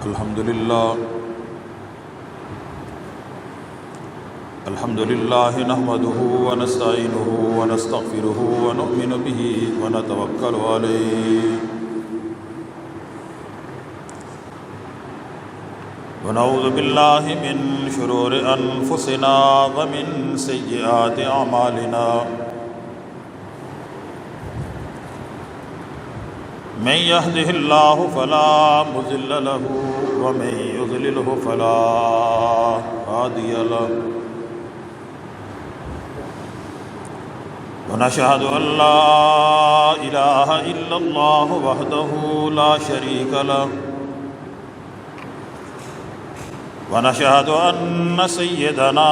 الحمد لله نحمده ونستعينه ونستغفره ونؤمن به ونتوكل عليه ونعوذ بالله من شرور أنفسنا ومن سيئات أعمالنا من يهده الله فلا مضل له ومن يضلله فلا هادي له ونشهد أن لا إله إلا الله وحده لا شريك له ونشهد أن سيدنا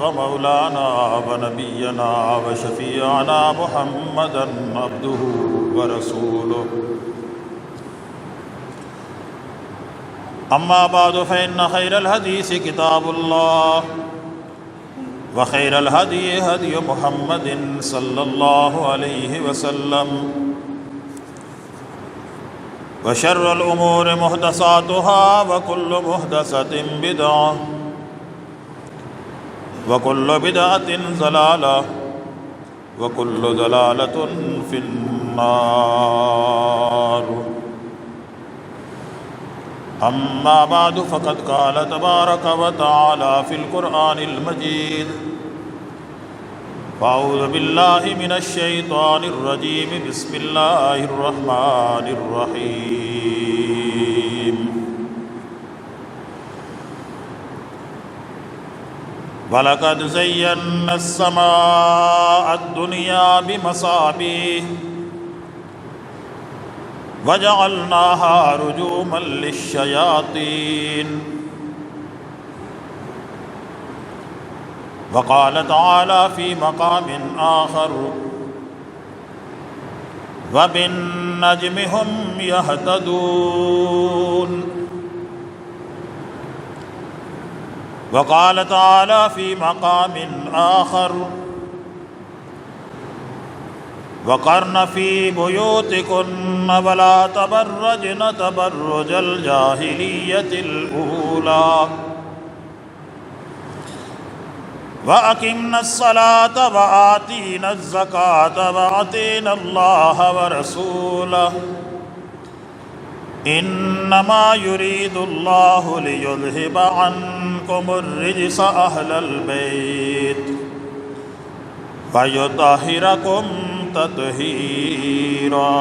ومولانا ونبينا وشفيعنا محمدا عبده ورسوله أما بعد فإن خير الحديث كتاب الله وخير الهدي هدي محمد صلى الله عليه وسلم وشر الأمور محدثاتها وكل محدثة بدعة وكل بدعة ضلالة وكل ضلالة في النار أما بعد فقد قال تبارك وتعالى في القرآن المجيد فأعوذ بالله من الشيطان الرجيم بسم الله الرحمن الرحيم وَلَقَدْ زَيَّنَّا السَّمَاءَ الدُّنْيَا بِمَصَابِيحَ وَجَعَلْنَاهَا رُجُومًا لِلشَّيَاطِينِ وقال تعالى في مقام آخر وبالنجم هم يهتدون وقال تعالى في مقام آخر وقرن في بيوتكن ولا تبرجن تبرج الجاهلية الأولى وَأَقِمْنَا الصَّلَاةَ وَآتِينَا الزَّكَاةَ وَأَطِيعْنَا اللَّهَ وَرَسُولَهُ إِنَّمَا يُرِيدُ اللَّهُ لِيُذْهِبَ عَنكُمُ الرِّجْسَ أَهْلَ الْبَيْتِ وَيُطَهِّرَكُمْ تَطْهِيرًا.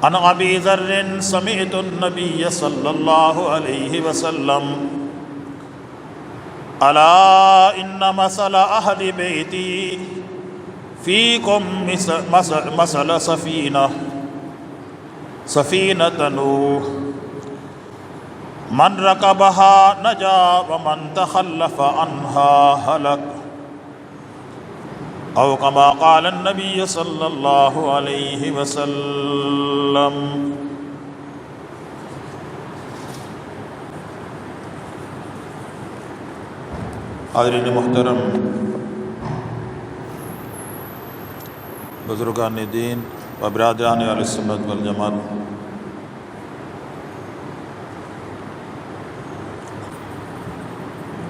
عن ابی ذر سمعت النبی صلی اللہ علیہ وسلم الا ان مثل اہل بیتی فیکم مثل سفینۃ نوح من رکبها نجا ومن تخلف عنها ہلک او کما قال النبی صلی اللہ علیہ وسلم. حاضرین محترم، بزرگان دین و برادران اہل سنت والجماعت،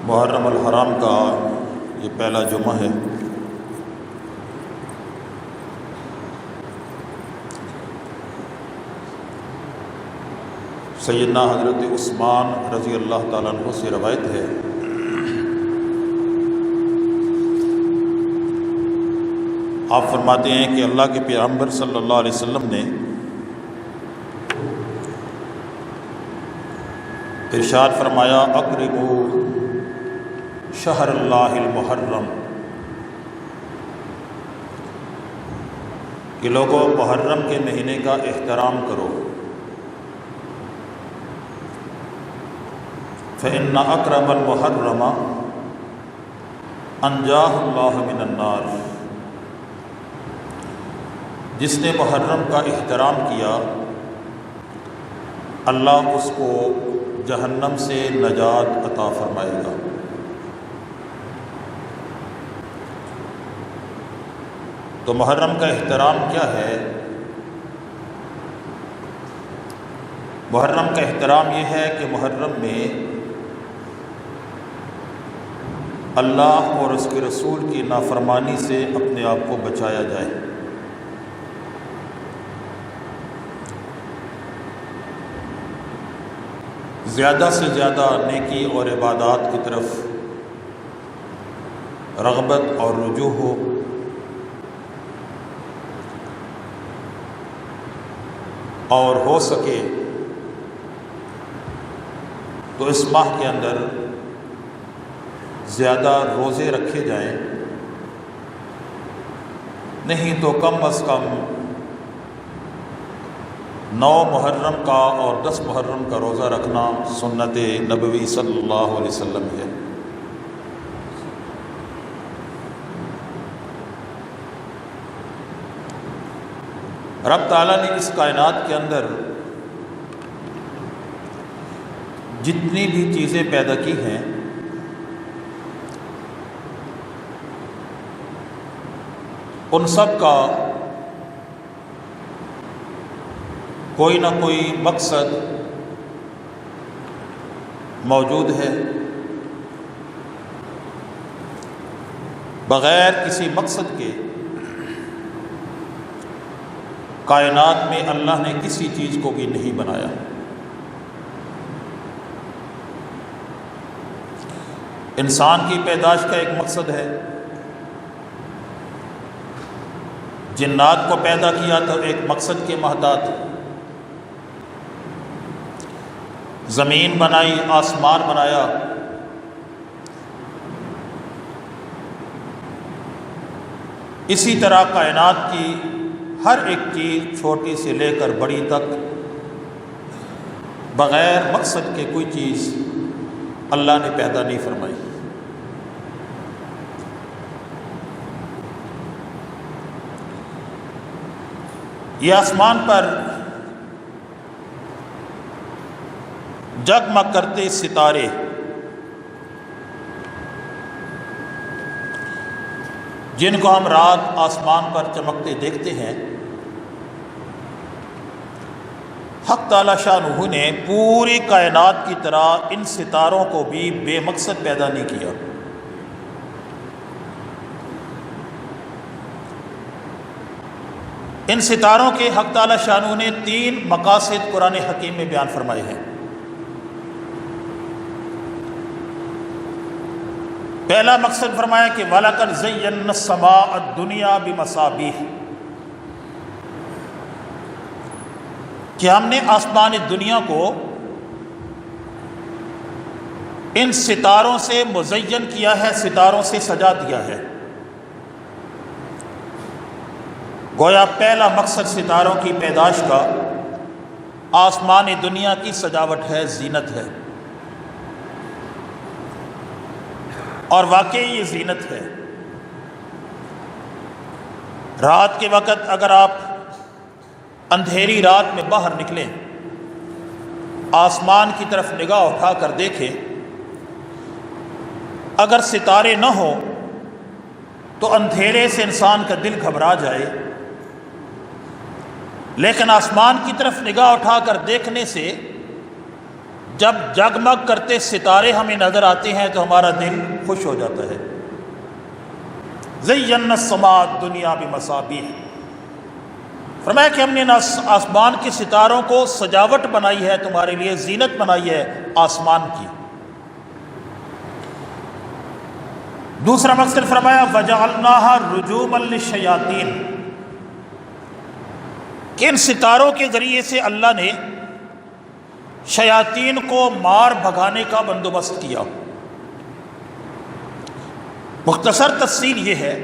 محرم الحرام کا یہ پہلا جمعہ ہے. سیدنا حضرت عثمان رضی اللہ تعالیٰ عنہ سے روایت ہے آپ فرماتے ہیں کہ اللہ کے پیغمبر صلی اللہ علیہ وسلم نے ارشاد فرمایا اقربوا شہر اللہ المحرم، کہ لوگوں محرم کے مہینے کا احترام کرو. فإن أكرم المحرم أنجاه الله من النار، جس نے محرم کا احترام کیا اللہ اس کو جہنم سے نجات عطا فرمائے گا. تو محرم کا احترام کیا ہے؟ محرم کا احترام یہ ہے کہ محرم میں اللہ اور اس کے رسول کی نافرمانی سے اپنے آپ کو بچایا جائے۔ زیادہ سے زیادہ نیکی اور عبادات کی طرف رغبت اور رجوع ہو، اور ہو سکے تو اس ماہ کے اندر زیادہ روزے رکھے جائیں، نہیں تو کم از کم 9 محرم کا اور 10 محرم کا روزہ رکھنا سنت نبوی صلی اللہ علیہ وسلم ہے۔ رب تعالیٰ نے اس کائنات کے اندر جتنی بھی چیزیں پیدا کی ہیں ان سب کا کوئی نہ کوئی مقصد موجود ہے۔ بغیر کسی مقصد کے کائنات میں اللہ نے کسی چیز کو بھی نہیں بنایا۔ انسان کی پیدائش کا ایک مقصد ہے، جنات کو پیدا کیا تو ایک مقصد کے محتاط، زمین بنائی، آسمان بنایا، اسی طرح کائنات کی ہر ایک چیز چھوٹی سے لے کر بڑی تک بغیر مقصد کے کوئی چیز اللہ نے پیدا نہیں فرمائی۔ یہ آسمان پر جگمگ کرتے ستارے، جن کو ہم رات آسمان پر چمکتے دیکھتے ہیں، حق تعالی شانہ نے پوری کائنات کی طرح ان ستاروں کو بھی بے مقصد پیدا نہیں کیا۔ ان ستاروں کے حق تعالی شانہ نے 3 مقاصد قرآن حکیم میں بیان فرمائے ہیں۔ پہلا مقصد فرمایا کہ وَلَقَدْ زَيَّنَّا السَّمَاءَ الدُّنْيَا بِمَصَابِيحَ، کہ ہم نے آسمان دنیا کو ان ستاروں سے مزین کیا ہے، ستاروں سے سجا دیا ہے۔ گویا پہلا مقصد ستاروں کی پیدائش کا آسمان دنیا کی سجاوٹ ہے، زینت ہے، اور واقعی یہ زینت ہے۔ رات کے وقت اگر آپ اندھیری رات میں باہر نکلیں، آسمان کی طرف نگاہ اٹھا کر دیکھیں، اگر ستارے نہ ہوں تو اندھیرے سے انسان کا دل گھبرا جائے، لیکن آسمان کی طرف نگاہ اٹھا کر دیکھنے سے جب جگمگ کرتے ستارے ہمیں نظر آتے ہیں تو ہمارا دل خوش ہو جاتا ہے۔ زَيَّنَّا السَّمَاءَ الدُّنْيَا بِمَصَابِيحَ، فرمایا کہ ہم نے آسمان کے ستاروں کو سجاوٹ بنائی ہے، تمہارے لیے زینت بنائی ہے آسمان کی۔ دوسرا مقصد فرمایا وَجَعَلْنَاهَا رُجُومًا لِلشَّيَاطِينِ، کہ ان ستاروں کے ذریعے سے اللہ نے شیاطین کو مار بھگانے کا بندوبست کیا۔ مختصر تفصیل یہ ہے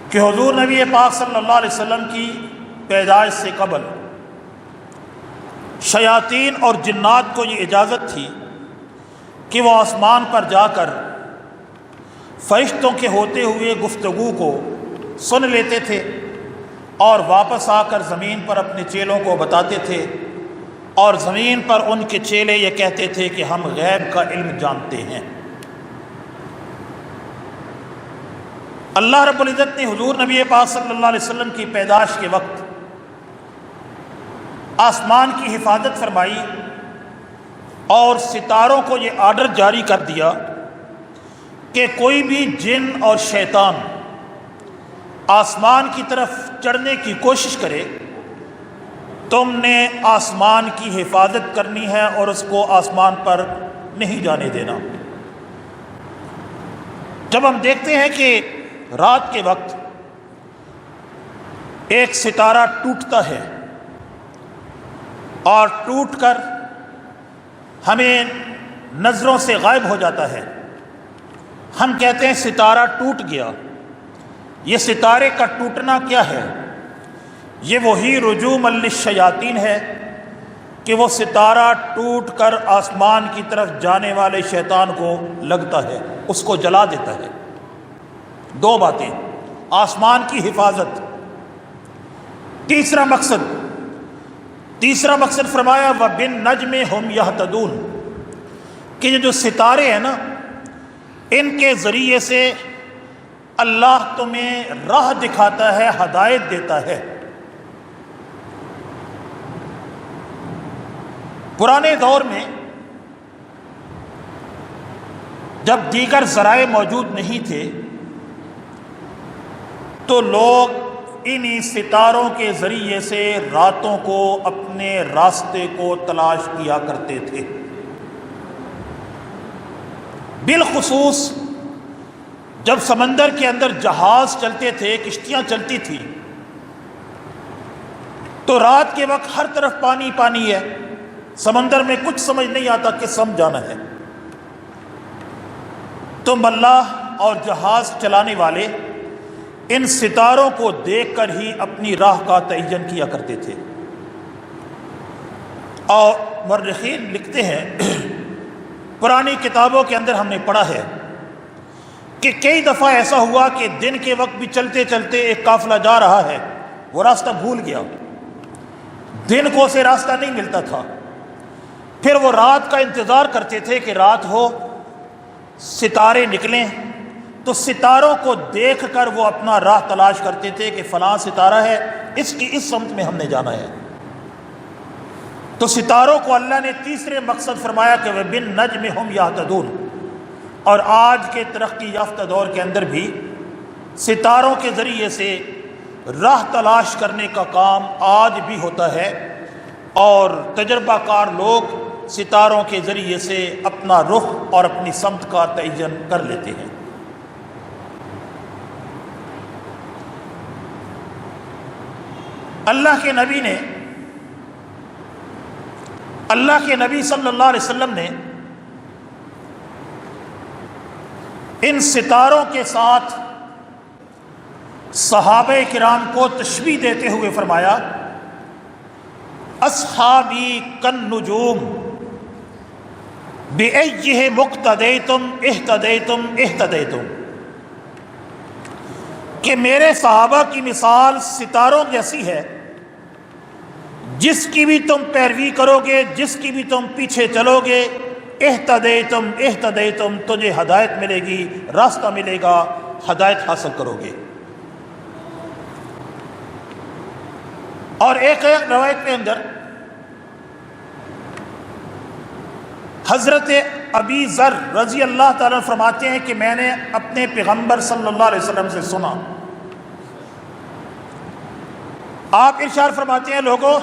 کہ حضور نبی پاک صلی اللہ علیہ وسلم کی پیدائش سے قبل شیاطین اور جنات کو یہ اجازت تھی کہ وہ آسمان پر جا کر فرشتوں کے ہوتے ہوئے گفتگو کو سن لیتے تھے اور واپس آ کر زمین پر اپنے چیلوں کو بتاتے تھے، اور زمین پر ان کے چیلے یہ کہتے تھے کہ ہم غیب کا علم جانتے ہیں۔ اللہ رب العزت نے حضور نبی پاک صلی اللہ علیہ وسلم کی پیدائش کے وقت آسمان کی حفاظت فرمائی اور ستاروں کو یہ آرڈر جاری کر دیا کہ کوئی بھی جن اور شیطان آسمان کی طرف چڑھنے کی کوشش کرے، تم نے آسمان کی حفاظت کرنی ہے اور اس کو آسمان پر نہیں جانے دینا۔ جب ہم دیکھتے ہیں کہ رات کے وقت ایک ستارہ ٹوٹتا ہے اور ٹوٹ کر ہمیں نظروں سے غائب ہو جاتا ہے، ہم کہتے ہیں ستارہ ٹوٹ گیا۔ یہ ستارے کا ٹوٹنا کیا ہے؟ یہ وہی رجوم للشیاطین ہے کہ وہ ستارہ ٹوٹ کر آسمان کی طرف جانے والے شیطان کو لگتا ہے، اس کو جلا دیتا ہے۔ دو باتیں، آسمان کی حفاظت، تیسرا مقصد فرمایا وَبِالنَّجْمِ هُمْ يَهْتَدُونَ کہ یہ جو ستارے ہیں نا، ان کے ذریعے سے اللہ تمہیں راہ دکھاتا ہے، ہدایت دیتا ہے۔ پرانے دور میں جب دیگر ذرائع موجود نہیں تھے تو لوگ انہی ستاروں کے ذریعے سے راتوں کو اپنے راستے کو تلاش کیا کرتے تھے۔ بالخصوص جب سمندر کے اندر جہاز چلتے تھے، کشتیاں چلتی تھی، تو رات کے وقت ہر طرف پانی پانی ہے، سمندر میں کچھ سمجھ نہیں آتا کہ سمجھ جانا ہے، تو ملاح اور جہاز چلانے والے ان ستاروں کو دیکھ کر ہی اپنی راہ کا تعین کیا کرتے تھے۔ اور مورخین لکھتے ہیں، پرانی کتابوں کے اندر ہم نے پڑھا ہے کہ کئی دفعہ ایسا ہوا کہ دن کے وقت بھی چلتے چلتے ایک قافلہ جا رہا ہے، وہ راستہ بھول گیا، دن کو اسے راستہ نہیں ملتا تھا، پھر وہ رات کا انتظار کرتے تھے کہ رات ہو، ستارے نکلیں، تو ستاروں کو دیکھ کر وہ اپنا راہ تلاش کرتے تھے کہ فلاں ستارہ ہے، اس کی اس سمت میں ہم نے جانا ہے۔ تو ستاروں کو اللہ نے تیسرے مقصد فرمایا کہ وَبِالنَّجْمِ هُمْ يَهْتَدُونَ، اور آج کے ترقی یافتہ دور کے اندر بھی ستاروں کے ذریعے سے راہ تلاش کرنے کا کام آج بھی ہوتا ہے، اور تجربہ کار لوگ ستاروں کے ذریعے سے اپنا رخ اور اپنی سمت کا تعین کر لیتے ہیں۔ اللہ کے نبی صلی اللہ علیہ وسلم نے ان ستاروں کے ساتھ صحابہ کرام کو تشبیہ دیتے ہوئے فرمایا اصحابی کالنجوم بِأَيِّهِ مُقْتَدَيْتُمْ اهْتَدَيْتُمْ اهْتَدَيْتُمْ کہ میرے صحابہ کی مثال ستاروں جیسی ہے، جس کی بھی تم پیروی کرو گے، جس کی بھی تم پیچھے چلو گے، اہتدیتم اہتدیتم تجھے ہدایت ملے گی، راستہ ملے گا، ہدایت حاصل کرو گے۔ اور ایک روایت کے اندر حضرت ابی ذر رضی اللہ تعالیٰ فرماتے ہیں کہ میں نے اپنے پیغمبر صلی اللہ علیہ وسلم سے سنا، آپ ارشاد فرماتے ہیں لوگو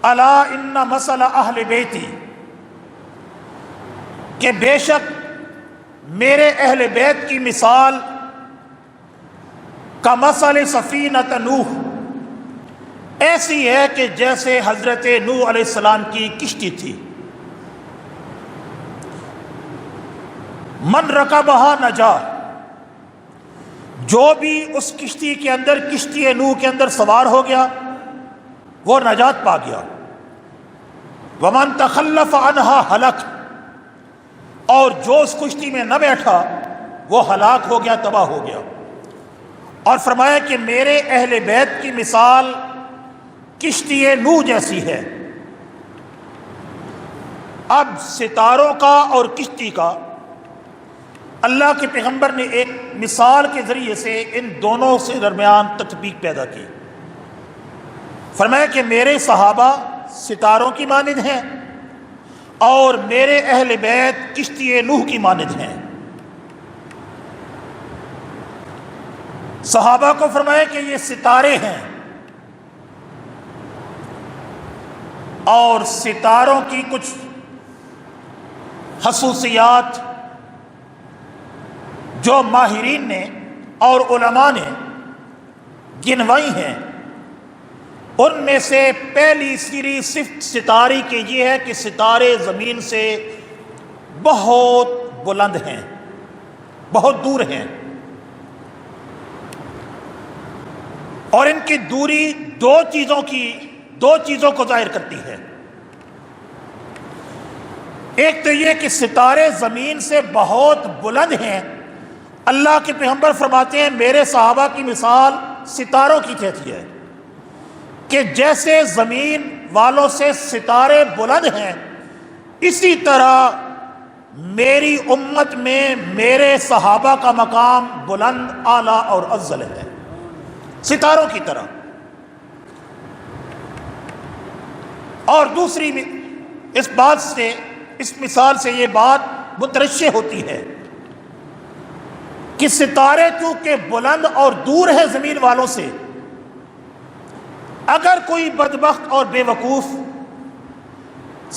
الا ان مثل اہل بیتی کہ بے شک میرے اہل بیت کی مثال کمثل سفینۃ نوح ایسی ہے کہ جیسے حضرت نوح علیہ السلام کی کشتی تھی، من رکبہا نجا، جو بھی اس کشتی کے اندر، کشتی نوح کے اندر سوار ہو گیا وہ نجات پا گیا، ومن تخلف عنہا ہلک، اور جو اس کشتی میں نہ بیٹھا وہ ہلاک ہو گیا، تباہ ہو گیا۔ اور فرمایا کہ میرے اہل بیت کی مثال کشتی نوح جیسی ہے۔ اب ستاروں کا اور کشتی کا اللہ کے پیغمبر نے ایک مثال کے ذریعے سے ان دونوں سے درمیان تطبیق پیدا کی۔ فرمایا کہ میرے صحابہ ستاروں کی مانند ہیں اور میرے اہل بیت کشتی نوح کی مانند ہیں۔ صحابہ کو فرمایا کہ یہ ستارے ہیں، اور ستاروں کی کچھ خصوصیات جو ماہرین نے اور علماء نے گنوائی ہیں، ان میں سے پہلی سیری صفت ستارے کی یہ ہے کہ ستارے زمین سے بہت بلند ہیں، بہت دور ہیں، اور ان کی دوری دو چیزوں کو ظاہر کرتی ہے۔ ایک تو یہ کہ ستارے زمین سے بہت بلند ہیں۔ اللہ کے پیغمبر فرماتے ہیں میرے صحابہ کی مثال ستاروں کی کہتی ہے کہ جیسے زمین والوں سے ستارے بلند ہیں، اسی طرح میری امت میں میرے صحابہ کا مقام بلند، اعلیٰ اور افضل ہے، ستاروں کی طرح۔ اور دوسری اس مثال سے یہ بات مترشح ہوتی ہے کہ ستارے چونکہ بلند اور دور ہے زمین والوں سے، اگر کوئی بدبخت اور بے وقوف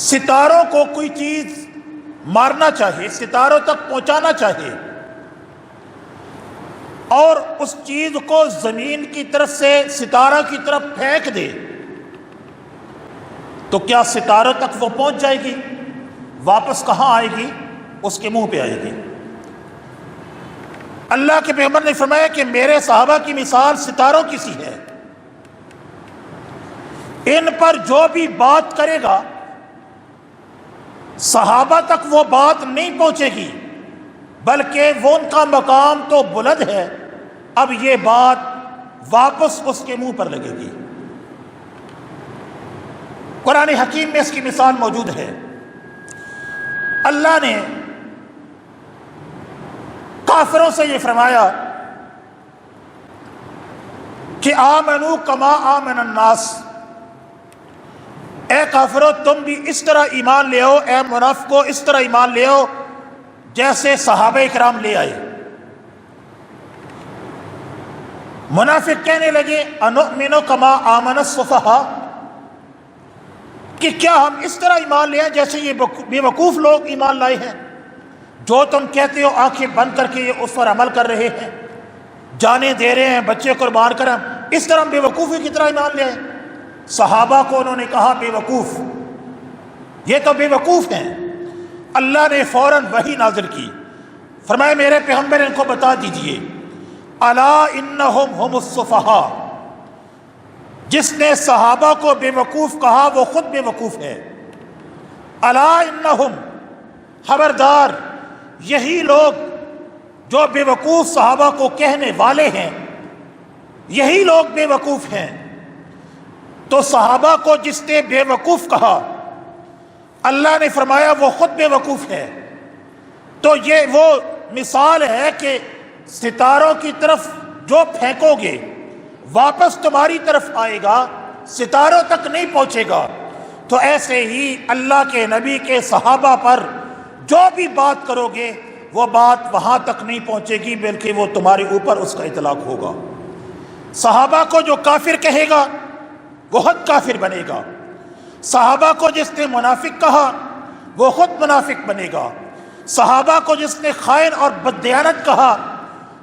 ستاروں کو کوئی چیز مارنا چاہے، ستاروں تک پہنچانا چاہے، اور اس چیز کو زمین کی طرف سے ستارہ کی طرف پھینک دے، تو کیا ستاروں تک وہ پہنچ جائے گی؟ واپس کہاں آئے گی؟ اس کے منہ پہ آئے گی۔ اللہ کے پیغمبر نے فرمایا کہ میرے صحابہ کی مثال ستاروں کی سی ہے، ان پر جو بھی بات کرے گا صحابہ تک وہ بات نہیں پہنچے گی، بلکہ وہ ان کا مقام تو بلند ہے، اب یہ بات واپس اس کے منہ پر لگے گی۔ قرآن حکیم میں اس کی مثال موجود ہے۔ اللہ نے کافروں سے یہ فرمایا کہ آمنو کما آمن الناس، اے کافرو تم بھی اس طرح ایمان لے آؤ، اے منافقو اس طرح ایمان لے آؤ جیسے صحابہ کرام لے آئے۔ منافق کہنے لگے انؤمن کما آمن السفہاء، کہ کیا ہم اس طرح ایمان لے آئیں جیسے یہ بے وقوف لوگ ایمان لائے ہیں؟ جو تم کہتے ہو آنکھیں بند کر کے یہ اس پر عمل کر رہے ہیں، جانیں دے رہے ہیں، بچے قربان کر، اس طرح ہم بے وقوفی کی طرح ایمان لے آئیں؟ صحابہ کو انہوں نے کہا بے وقوف، یہ تو بے وقوف ہیں۔ اللہ نے فوراً وحی نازل کی، فرمایا میرے پیغمبر ان کو بتا دیجئے الا انہم ہم السفہاء، جس نے صحابہ کو بے وقوف کہا وہ خود بے وقوف ہے۔ الا انہم، خبردار، یہی لوگ جو بے وقوف صحابہ کو کہنے والے ہیں، یہی لوگ بے وقوف ہیں۔ تو صحابہ کو جس نے بے وقوف کہا اللہ نے فرمایا وہ خود بے وقوف ہے۔ تو یہ وہ مثال ہے کہ ستاروں کی طرف جو پھینکو گے واپس تمہاری طرف آئے گا، ستاروں تک نہیں پہنچے گا۔ تو ایسے ہی اللہ کے نبی کے صحابہ پر جو بھی بات کرو گے وہ بات وہاں تک نہیں پہنچے گی، بلکہ وہ تمہارے اوپر اس کا اطلاق ہوگا۔ صحابہ کو جو کافر کہے گا وہ خود کافر بنے گا، صحابہ کو جس نے منافق کہا وہ خود منافق بنے گا، صحابہ کو جس نے خائن اور بددیانت کہا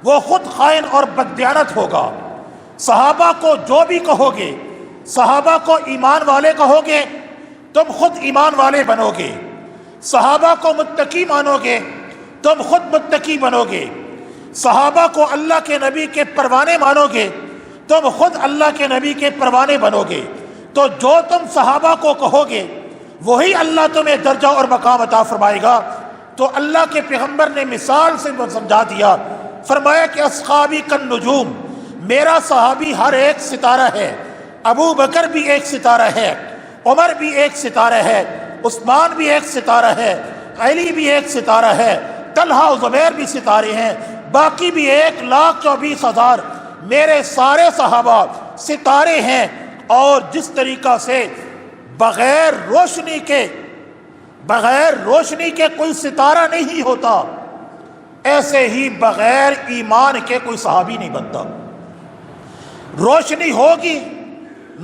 وہ خود خائن اور بددیانت ہوگا۔ صحابہ کو جو بھی کہو گے، صحابہ کو ایمان والے کہو گے تم خود ایمان والے بنو گے، صحابہ کو متقی مانو گے تم خود متقی بنو گے، صحابہ کو اللہ کے نبی کے پروانے مانو گے تم خود اللہ کے نبی کے پروانے بنو گے۔ تو جو تم صحابہ کو کہو گے وہی اللہ تمہیں درجہ اور مقام عطا فرمائے گا۔ تو اللہ کے پیغمبر نے مثال سے سمجھا دیا، فرمایا کہ اصحابی کالنجوم، میرا صحابی ہر ایک ستارہ ہے، ابو بکر بھی ایک ستارہ ہے، عمر بھی ایک ستارہ ہے، عثمان بھی ایک ستارہ ہے، علی بھی ایک ستارہ ہے، طلحہ و زبیر بھی ستارے ہیں، باقی بھی 1,24,000 میرے سارے صحابہ ستارے ہیں۔ اور جس طریقہ سے بغیر روشنی کے کوئی ستارہ نہیں ہوتا، ایسے ہی بغیر ایمان کے کوئی صحابی نہیں بنتا۔ روشنی ہوگی،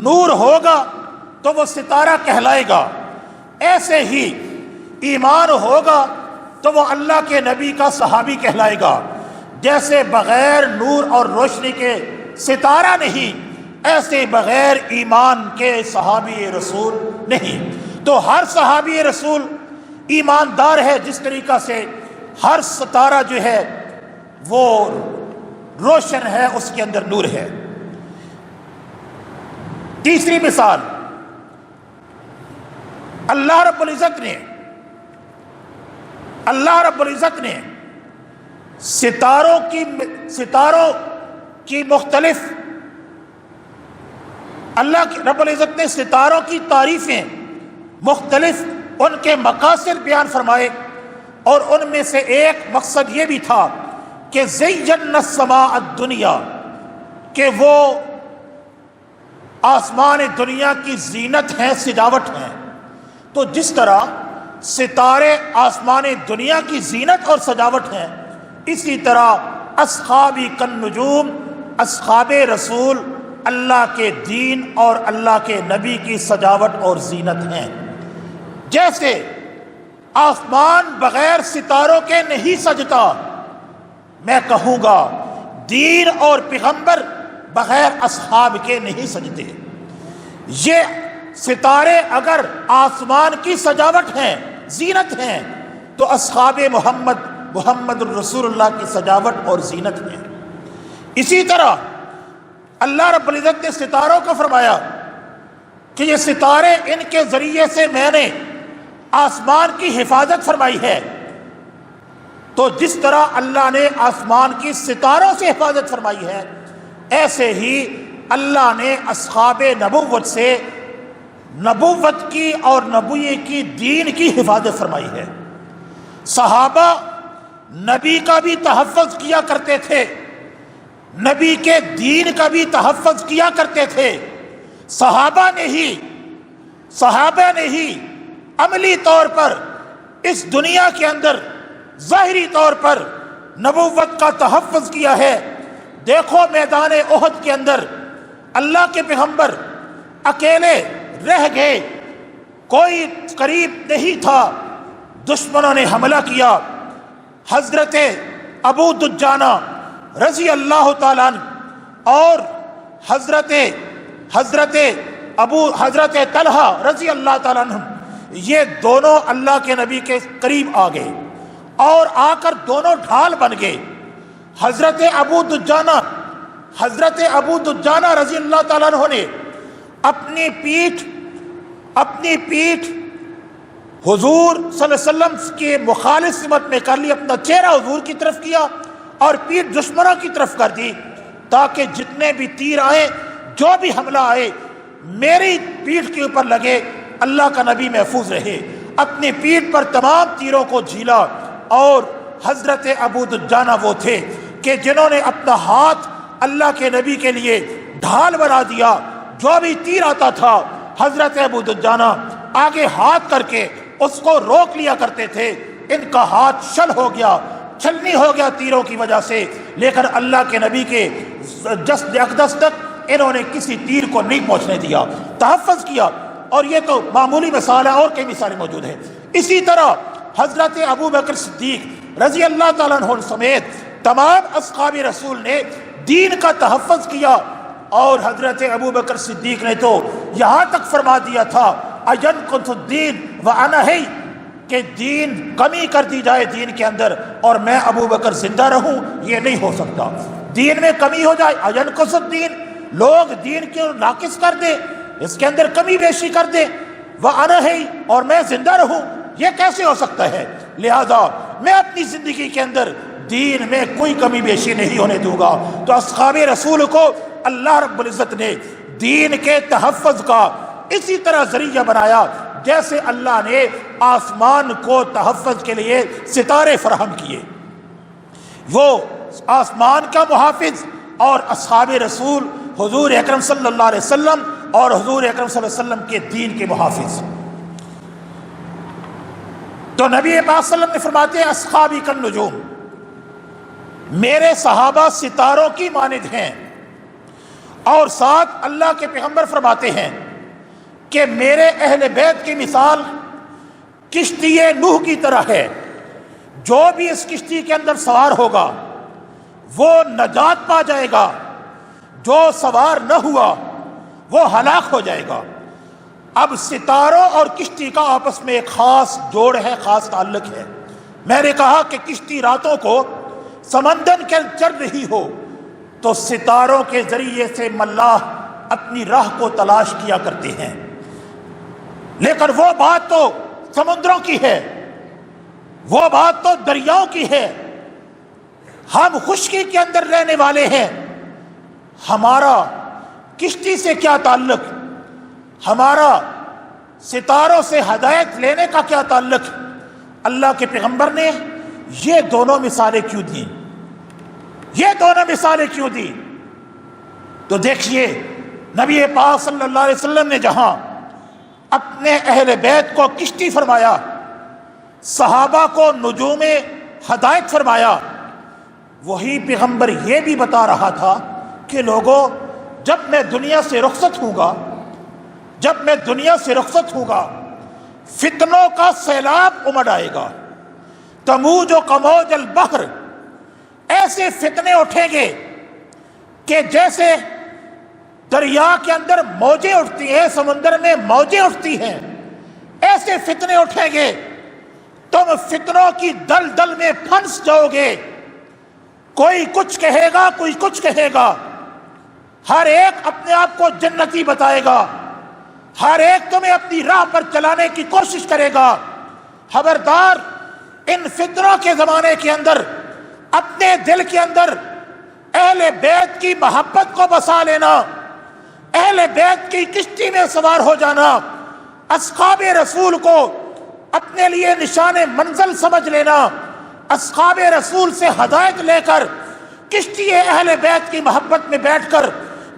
نور ہوگا تو وہ ستارہ کہلائے گا، ایسے ہی ایمان ہوگا تو وہ اللہ کے نبی کا صحابی کہلائے گا۔ جیسے بغیر نور اور روشنی کے ستارہ نہیں، ایسے بغیر ایمان کے صحابی رسول نہیں۔ تو ہر صحابی رسول ایماندار ہے، جس طریقہ سے ہر ستارہ جو ہے وہ روشن ہے، اس کے اندر نور ہے۔ تیسری مثال، اللہ رب العزت نے ستاروں کی مختلف، اللہ رب العزت نے ستاروں کی تعریفیں مختلف ان کے مقاصد بیان فرمائے، اور ان میں سے ایک مقصد یہ بھی تھا کہ زینا السماء الدنیا، کہ وہ آسمان دنیا کی زینت ہیں، سجاوٹ ہیں۔ تو جس طرح ستارے آسمان دنیا کی زینت اور سجاوٹ ہیں، اسی طرح اصحابی کالنجوم، اصحاب رسول اللہ کے دین اور اللہ کے نبی کی سجاوٹ اور زینت ہیں۔ جیسے آسمان بغیر ستاروں کے نہیں سجتا، میں کہوں گا دین اور پیغمبر بغیر اصحاب کے نہیں سجتے۔ یہ ستارے اگر آسمان کی سجاوٹ ہیں، زینت ہیں، تو اصحاب محمد الرسول اللہ کی سجاوٹ اور زینت ہیں۔ اسی طرح اللہ رب العزت نے ستاروں کو فرمایا کہ یہ ستارے، ان کے ذریعے سے میں نے آسمان کی حفاظت فرمائی ہے۔ تو جس طرح اللہ نے آسمان کی ستاروں سے حفاظت فرمائی ہے، ایسے ہی اللہ نے اصحاب نبوت سے نبوت کی اور نبوی کی دین کی حفاظت فرمائی ہے۔ صحابہ نبی کا بھی تحفظ کیا کرتے تھے، نبی کے دین کا بھی تحفظ کیا کرتے تھے۔ صحابہ نے ہی عملی طور پر اس دنیا کے اندر ظاہری طور پر نبوت کا تحفظ کیا ہے۔ دیکھو میدان احد کے اندر اللہ کے پیغمبر اکیلے رہ گئے، کوئی قریب نہیں تھا، دشمنوں نے حملہ کیا۔ حضرت ابو دجانہ رضی اللہ تعالیٰ عنہ اور حضرت طلحہ رضی اللہ تعالیٰ عنہ، یہ دونوں اللہ کے نبی کے قریب آ گئے اور آ کر دونوں ڈھال بن گئے۔ حضرت ابو دجانہ رضی اللہ تعالیٰ عنہ نے اپنی پیٹھ حضور صلی اللہ علیہ وسلم کے مخالف سمت میں کر لی، اپنا چہرہ حضور کی طرف کیا اور پیٹھ دشمنوں کی طرف کر دی، تاکہ جتنے بھی تیر آئے، جو بھی حملہ آئے، میری پیٹھ کے اوپر لگے، اللہ کا نبی محفوظ رہے۔ اپنی پیٹھ پر تمام تیروں کو جھیلا، اور حضرت ابو دجانہ وہ تھے کہ جنہوں نے اپنا ہاتھ اللہ کے نبی کے لیے ڈھال بنا دیا۔ جو بھی تیر آتا تھا، حضرت ابو دجانہ آگے ہاتھ کر کے اس کو روک لیا کرتے تھے۔ ان کا ہاتھ چھلنی ہو گیا تیروں کی وجہ سے، لیکن اللہ کے نبی کے جسد اقدس تک انہوں نے کسی تیر کو نہیں پہنچنے دیا، تحفظ کیا۔ اور یہ تو معمولی مثال ہے، اور کئی مثالیں موجود ہیں۔ اسی طرح حضرت ابو بکر صدیق رضی اللہ تعالیٰ عنہ سمیت تمام اصحاب رسول نے دین کا تحفظ کیا، اور حضرت ابو بکر صدیق نے تو یہاں تک فرما دیا تھا اَيَنْقُصُ الدِّينُ وَأَنَا حَيٌّ، کہ دین کمی کر دی جائے دین کے اندر اور میں ابو بکر زندہ رہوں، یہ نہیں ہو سکتا۔ دین میں کمی ہو جائے، اَيَنْقُصُ الدِّينُ، لوگ دین کو ناقص کر دیں، اس کے اندر کمی بیشی کر دیں، وَأَنَا حَيٌّ، اور میں زندہ رہوں، یہ کیسے ہو سکتا ہے؟ لہذا میں اپنی زندگی کے اندر دین میں کوئی کمی بیشی نہیں ہونے دوں گا۔ تو اصحاب رسول کو اللہ رب العزت نے دین کے تحفظ کا اسی طرح ذریعہ بنایا جیسے اللہ نے آسمان کو تحفظ کے لیے ستارے فراہم کیے۔ وہ آسمان کا محافظ اور اصحاب رسول حضور اکرم صلی اللہ علیہ وسلم اور حضور اکرم صلی اللہ علیہ وسلم کے دین کے محافظ۔ تو نبی پاک صلی اللہ علیہ وسلم نے فرماتے ہیں اصحابی کالنجوم، میرے صحابہ ستاروں کی مانند ہیں، اور ساتھ اللہ کے پیغمبر فرماتے ہیں کہ میرے اہل بیت کی مثال کشتی نوح کی طرح ہے، جو بھی اس کشتی کے اندر سوار ہوگا وہ نجات پا جائے گا، جو سوار نہ ہوا وہ ہلاک ہو جائے گا۔ اب ستاروں اور کشتی کا آپس میں ایک خاص جوڑ ہے، خاص تعلق ہے۔ میں نے کہا کہ کشتی راتوں کو سمندر کے چل رہی ہو تو ستاروں کے ذریعے سے ملاح اپنی راہ کو تلاش کیا کرتے ہیں، لیکن وہ بات تو سمندروں کی ہے، وہ بات تو دریاؤں کی ہے۔ ہم خشکی کے اندر رہنے والے ہیں، ہمارا کشتی سے کیا تعلق، ہمارا ستاروں سے ہدایت لینے کا کیا تعلق؟ اللہ کے پیغمبر نے یہ دونوں مثالیں کیوں دیں؟ یہ دونوں مثالیں کیوں دی؟ تو دیکھیے نبی پاک صلی اللہ علیہ وسلم نے جہاں اپنے اہل بیت کو کشتی فرمایا، صحابہ کو نجوم ہدایت فرمایا، وہی پیغمبر یہ بھی بتا رہا تھا کہ لوگوں، جب میں دنیا سے رخصت ہوں گا، جب میں دنیا سے رخصت ہوں گا، فتنوں کا سیلاب امڑ آئے گا، تموج و کموج البحر، ایسے فتنے اٹھیں گے کہ جیسے دریا کے اندر موجیں اٹھتی ہیں، سمندر میں موجیں اٹھتی ہیں، ایسے فتنے اٹھیں گے، تم فتنوں کی دل دل میں پھنس جاؤ گے۔ کوئی کچھ کہے گا، کوئی کچھ کہے گا، ہر ایک اپنے آپ کو جنتی بتائے گا، ہر ایک تمہیں اپنی راہ پر چلانے کی کوشش کرے گا۔ خبردار، ان فتنوں کے زمانے کے اندر اپنے دل کے اندر اہل بیت کی محبت کو بسا لینا، اہل بیت کی کشتی میں سوار ہو جانا، اصحاب رسول کو اپنے لیے نشان منزل سمجھ لینا، اصحاب رسول سے ہدایت لے کر کشتی اہل بیت کی محبت میں بیٹھ کر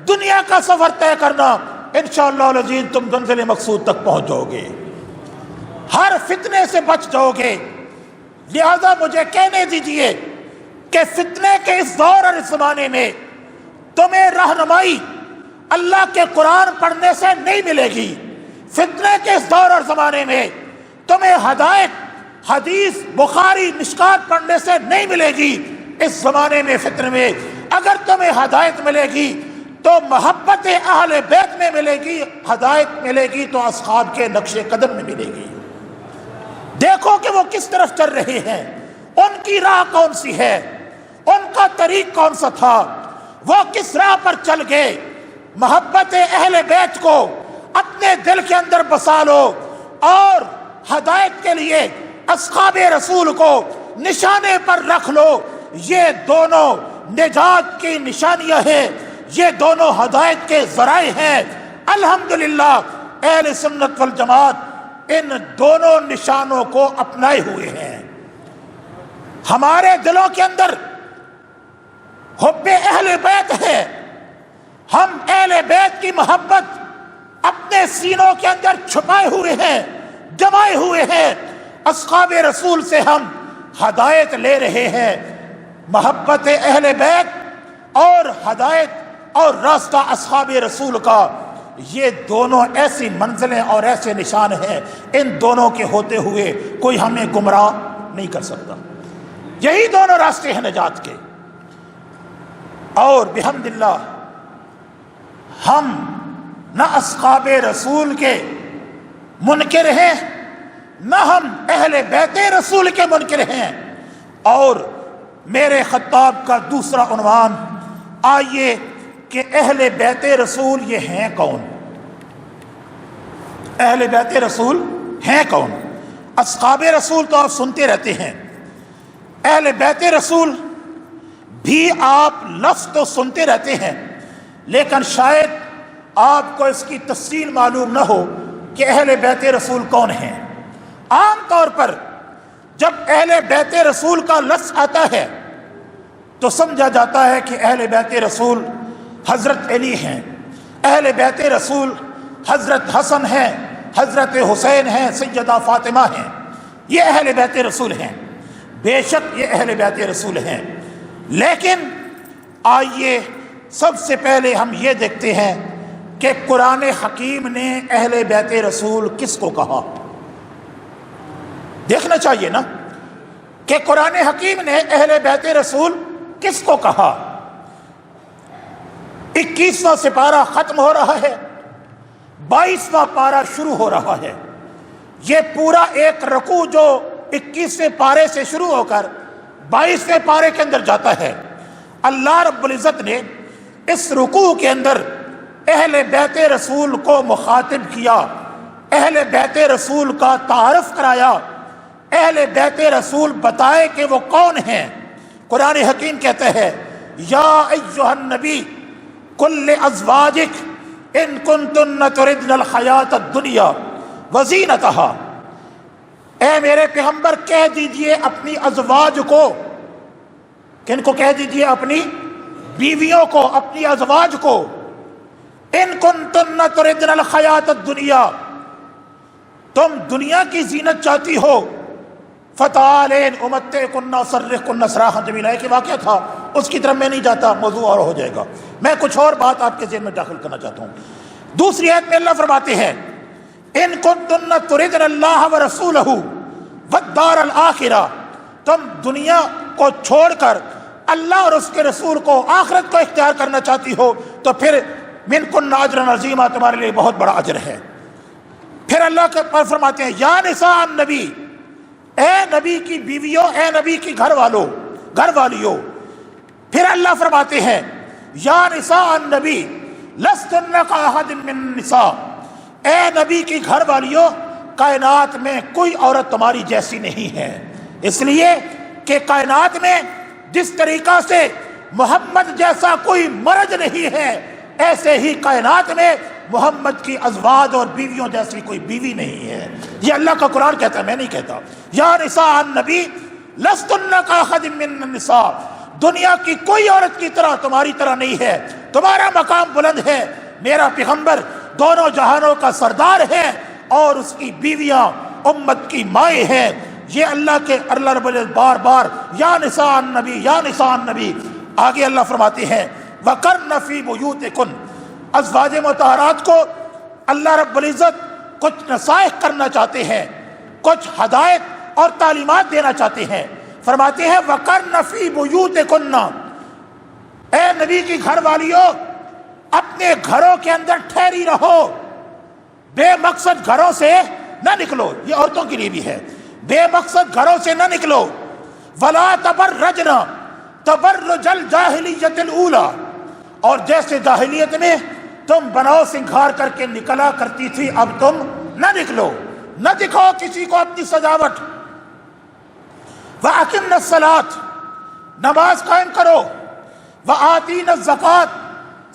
دنیا کا سفر طے کرنا، انشاءاللہ العزیز تم منزل مقصود تک پہنچ جاؤ گے، ہر فتنے سے بچ جاؤ گے۔ لہذا مجھے کہنے دیجئے کہ فتنے کے اس دور اور اس زمانے میں تمہیں رہنمائی اللہ کے قرآن پڑھنے سے نہیں ملے گی، فتنے کے اس دور اور زمانے میں تمہیں ہدایت حدیث بخاری مشکات پڑھنے سے نہیں ملے گی۔ اس زمانے میں فتنے میں اگر تمہیں ہدایت ملے گی تو محبت اہل بیت میں ملے گی، ہدایت ملے گی تو اصحاب کے نقش قدم میں ملے گی۔ دیکھو کہ وہ کس طرف چل رہے ہیں، ان کی راہ کون سی ہے، ان کا طریق کون سا تھا، وہ کس راہ پر چل گئے۔ محبت اہل بیت کو اپنے دل کے اندر بسا لو اور ہدایت کے لیے اصحاب رسول کو نشانے پر رکھ لو۔ یہ دونوں نجات کی نشانیاں ہیں، یہ دونوں ہدایت کے ذرائع ہیں۔ الحمدللہ اہل سنت والجماعت ان دونوں نشانوں کو اپنائے ہوئے ہیں۔ ہمارے دلوں کے اندر حب اہل بیت ہے، ہم اہل بیت کی محبت اپنے سینوں کے اندر چھپائے ہوئے ہیں، جمائے ہوئے ہیں، اصحاب رسول سے ہم ہدایت لے رہے ہیں۔ محبت اہل بیت اور ہدایت اور راستہ اصحاب رسول کا، یہ دونوں ایسی منزلیں اور ایسے نشان ہیں، ان دونوں کے ہوتے ہوئے کوئی ہمیں گمراہ نہیں کر سکتا۔ یہی دونوں راستے ہیں نجات کے، اور بحمداللہ ہم نہ اصحاب رسول کے منکر ہیں، نہ ہم اہل بیت رسول کے منکر ہیں۔ اور میرے خطاب کا دوسرا عنوان، آئیے کہ اہل بیت رسول یہ ہیں کون؟ اہل بیت رسول ہیں کون؟ اصحاب رسول تو آپ سنتے رہتے ہیں، اہل بیت رسول بھی آپ لفظ تو سنتے رہتے ہیں، لیکن شاید آپ کو اس کی تفصیل معلوم نہ ہو کہ اہل بیت رسول کون ہیں۔ عام طور پر جب اہل بیت رسول کا لفظ آتا ہے تو سمجھا جاتا ہے کہ اہل بیت رسول حضرت علی ہیں، اہل بیت رسول حضرت حسن ہیں، حضرت حسین ہیں، سیدہ فاطمہ ہیں، یہ اہل بیت رسول ہیں، بے شک یہ اہل بیت رسول ہیں۔ لیکن آئیے سب سے پہلے ہم یہ دیکھتے ہیں کہ قرآن حکیم نے اہل بیت رسول کس کو کہا۔ دیکھنا چاہیے نا کہ قرآن حکیم نے اہل بیت رسول کس کو کہا۔ 21واں سپارہ ختم ہو رہا ہے، 22واں پارہ شروع ہو رہا ہے۔ یہ پورا ایک رکوع جو 21ویں پارے سے شروع ہو کر 22ویں پارے کے اندر جاتا ہے، اللہ رب العزت نے اس رکوع کے اندر اہل بیت رسول کو مخاطب کیا، اہل بیت رسول کا تعارف کرایا، اہل بیت رسول بتائے کہ وہ کون ہیں۔ قرآن حکیم کہتا ہے یا ایھا النبی کل ازواجک ان کنتن تردن الحیات الدنیا وزینتہا، اے میرے پیغمبر کہہ دیجئے اپنی ازواج کو، کن کو کہہ دیجئے؟ اپنی بیویوں کو، اپنی ازواج کو، ان کنتن تردن الحیات الدنیا، تم دنیا کی زینت چاہتی ہو، فتعالین امتعکن واسرحکن سراحا جمیلا، ایک واقعہ تھا، اس کی طرف میں نہیں جاتا، موضوع اور ہو جائے گا، میں کچھ اور بات آپ کے ذہن میں داخل کرنا چاہتا ہوں۔ دوسری آیت میں اللہ فرماتے ہیں ان کنتن تردن اللہ ورسولہ والدار الآخرہ، تم دنیا کو چھوڑ کر اللہ اور اس کے رسول کو، آخرت کو اختیار کرنا چاہتی ہو تو پھر منکن اجر عظیما، تمہارے لیے بہت بڑا اجر ہے۔ پھر اللہ کے پر فرماتے ہیں یا نساء النبی، اے نبی کی بیویوں، اے نبی کی گھر والیوں۔ پھر اللہ فرماتے ہیں یا نساء النبی لستن کاحد من النساء، اے نبی کی گھر والیوں، کائنات میں کوئی عورت تمہاری جیسی نہیں ہے، اس لیے کہ کائنات میں جس طریقہ سے محمد جیسا کوئی مرد نہیں ہے، ایسے ہی کائنات میں محمد کی ازواج اور بیویوں جیسی کوئی بیوی نہیں ہے۔ یہ اللہ کا قرآن کہتا ہے، میں نہیں کہتا۔ یا نساء النبی لستن کاحد من النساء، دنیا کی کوئی عورت کی طرح تمہاری طرح نہیں ہے، تمہارا مقام بلند ہے، میرا پیغمبر دونوں جہانوں کا سردار ہے اور اس کی بیویاں امت کی مائیں ہیں۔ یہ اللہ رب العزت بار بار یا نساء النبی، یا نساء النبی۔ آگے اللہ فرماتے ہیں وَقَرْنَ فِي بُيُوتِكُنَّ، ازواج مطہرات کو اللہ رب العزت کچھ نصائح کرنا چاہتے ہیں، کچھ ہدایت اور تعلیمات دینا چاہتے ہیں۔ فرماتے ہیں وَقَرْنَ فِي بُيُوتِكُنَّ، اے نبی کی گھر والیوں، اپنے گھروں کے اندر ٹھہری رہو، بے مقصد گھروں سے نہ نکلو۔ یہ عورتوں کے لیے بھی ہے، بے مقصد گھروں سے نہ نکلو۔ وَلَا تَبَرَّجْنَ تَبَرُّجَ الْجَاهِلِيَّةِ الْأُولَى، اور جیسے جاہلیت میں تم بناؤ سنگھار کر کے نکلا کرتی تھی، اب تم نہ نکلو، نہ دکھاؤ کسی کو اپنی سجاوٹ۔ وَأَقِمْنَ الصَّلَاةَ، نماز قائم کرو۔ وَآتِينَ الزَّكَاةَ،